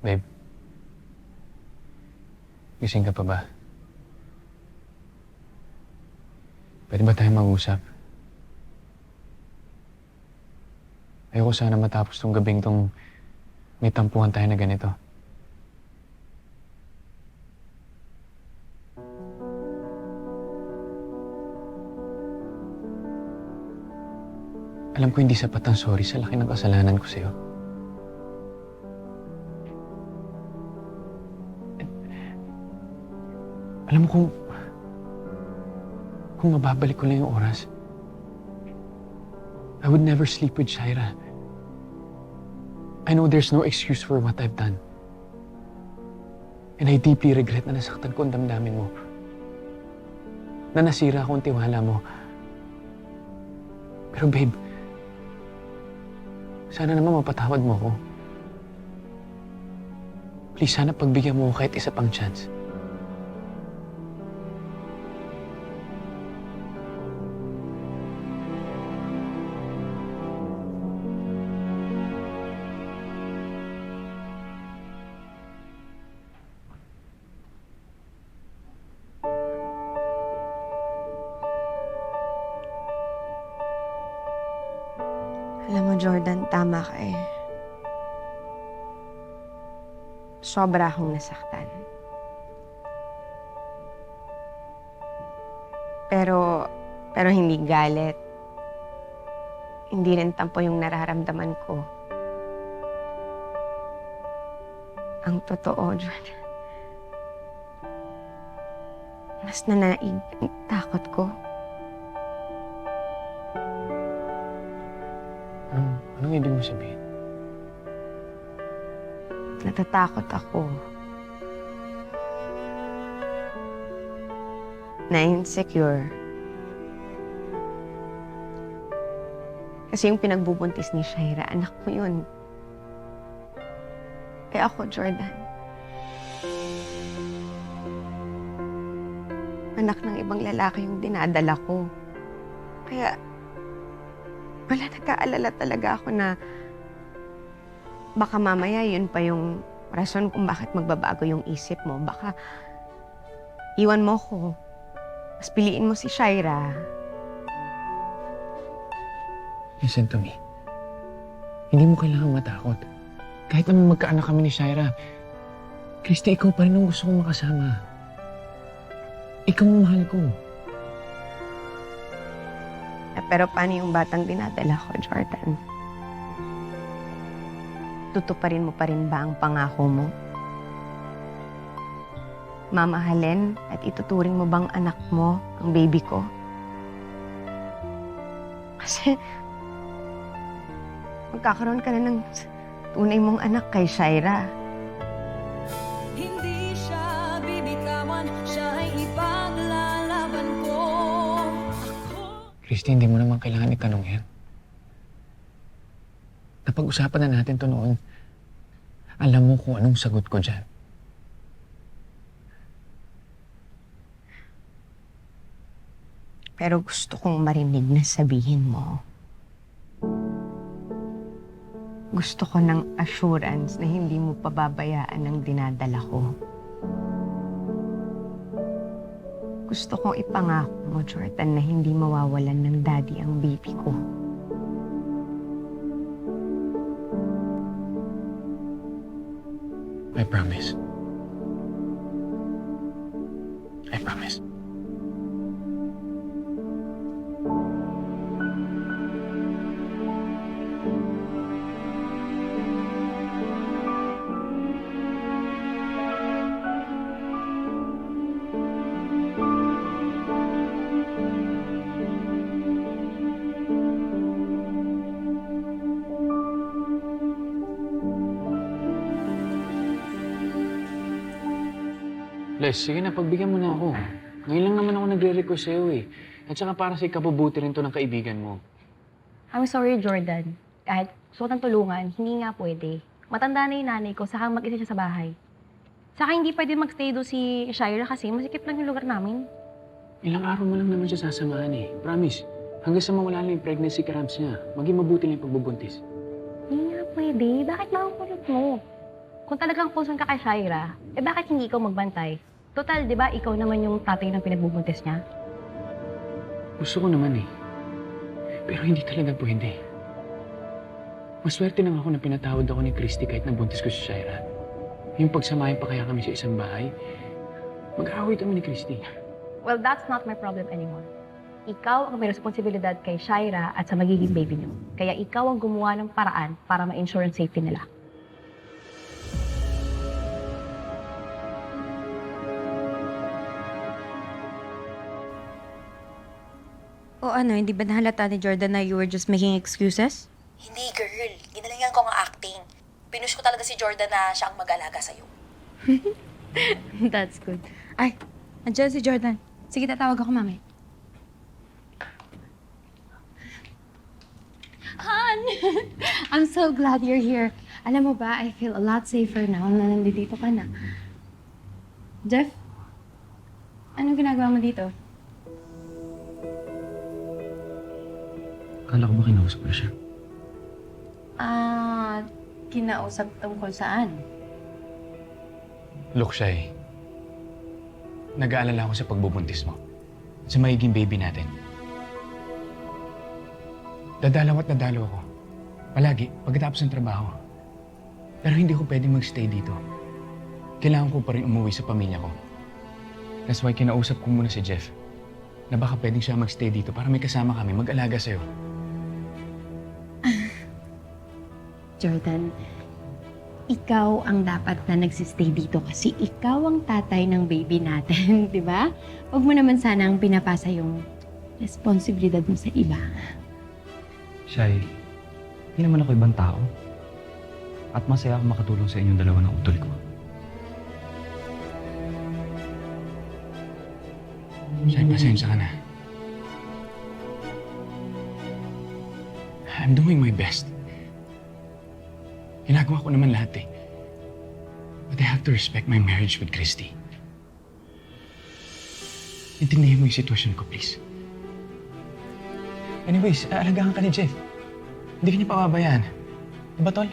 Babe, gising ka pa ba? Pwede ba tayo mag-usap? Ayoko sana matapos tong gabing tong may tampuhan tayo na ganito. Alam ko hindi sapat ang sorry sa laki ng kasalanan ko sa'yo. Alam mo kung mababalik ko lang yung oras, I would never sleep with Shaira. I know there's no excuse for what I've done. And I deeply regret na nasaktan ko ang damdamin mo. Na nasira ko ang tiwala mo. Pero babe, sana naman mapatawad mo ako. Please, sana pagbigyan mo ko kahit isa pang chance. Alam mo, Jordan, tama ka eh. Sobra akong nasaktan. Pero hindi galit. Hindi rin tampo yung nararamdaman ko. Ang totoo, Jordan. Mas nanaig ang takot ko. Anong ibig mo sabihin? Natatakot ako. Na-insecure. Kasi yung pinagbubuntis ni Shaira, anak mo yun. Eh ako, Jordan. Anak ng ibang lalaki yung dinadala ko. Kaya, wala, nagkaalala talaga ako na baka mamaya yun pa yung rason kung bakit magbabago yung isip mo. Baka iwan mo ko. Mas piliin mo si Shaira. Listen to me. Hindi mo kailangang matakot. Kahit naman magkaanak kami ni Shaira, Christy, ikaw pa rin ang gusto kong makasama. Ikaw ang mahal ko. Pero paano yung batang dinadala ko, Jordan? Tutuparin mo pa rin ba ang pangako mo? Mamahalin at ituturing mo bang anak mo ang baby ko? Kasi magkakaroon ka na ng tunay mong anak kay Shaira. Hindi siya bibitawan, siya ay ipaglalaban ko. Christy, hindi mo naman kailangan itanong yan. Napag-usapan na natin to noon. Alam mo kung anong sagot ko dyan. Pero gusto kong marinig na sabihin mo. Gusto ko ng assurance na hindi mo pababayaan ang dinadala ko. Gusto kong ipangako mo, Jordan, na hindi mawawalan ng daddy ang baby ko. I promise. I promise. Les, sige na, pagbigyan mo na ako. Ngayon lang naman ako nagre-request sa'yo eh. At saka para sa ikabubuti rin to ng kaibigan mo. I'm sorry, Jordan. Kahit gusto ko ng tulungan, hindi nga pwede. Matanda na yung nanay ko, saka mag-isa siya sa bahay. Saka hindi pwede magstay doon si Shaira kasi masikip lang yung lugar namin. Ilang araw mo lang naman siya sasamahan eh. Promise. Hanggang sa mawala lang yung pregnancy cramps niya, maging mabuti lang yung pagbubuntis. Hindi nga pwede. Bakit ba ang kulot mo? Kung talagang concern ka kay Shaira, bakit hindi ikaw magbantay? Total, di ba, ikaw naman yung tatay ng pinagbubuntis niya? Gusto ko naman eh. Pero hindi talaga pwede. Maswerte lang ako na pinatawad ako ni Christy kahit nabuntis ko si Shaira. Yung pagsamahin pa kaya kami sa isang bahay, mag-aaway kami ni Christy. Well, that's not my problem anymore. Ikaw ang may responsibilidad kay Shaira at sa magiging baby niyo. Kaya ikaw ang gumawa ng paraan para ma-ensure ang safety nila. O ano, hindi ba nahalata ni Jordan na you were just making excuses? Hindi, girl. Ginalingan ko ang acting. Pinush ko talaga si Jordan na siya ang mag-alaga sa'yo. That's good. Ay, andyan si Jordan. Sige, tatawag ako mamaya. Han! I'm so glad you're here. Alam mo ba, I feel a lot safer now na nandito ka na. Jeff, anong ginagawa mo dito? Akala ko ba kinausap ko siya? Kinausap tungkol saan? Look, Shai. Nag-aalala ako sa pagbubuntis mo. Sa magiging baby natin. Dadalaw at dadalaw ako. Palagi, pagkatapos ng trabaho. Pero hindi ko pwedeng magstay dito. Kailangan ko pa rin umuwi sa pamilya ko. That's why kinausap ko muna si Jeff. Na baka pwedeng siya magstay dito para may kasama kami mag-alaga sa'yo. Jordan, ikaw ang dapat na nagsistay dito kasi ikaw ang tatay ng baby natin, di ba? Huwag mo naman sana ang pinapasa yung responsibilidad mo sa iba. Shai, hindi naman ako ibang tao. At masaya ako makatulong sa inyong dalawa ng utol ko. Shai, pasensya ka na. I'm doing my best. Ginagawa ko naman lahat eh. But I have to respect my marriage with Christy. Intindihin mo yung sitwasyon ko, please. Anyways, aalagaan ka ni Jeff. Hindi ka niya pababayaan. Diba, Tol?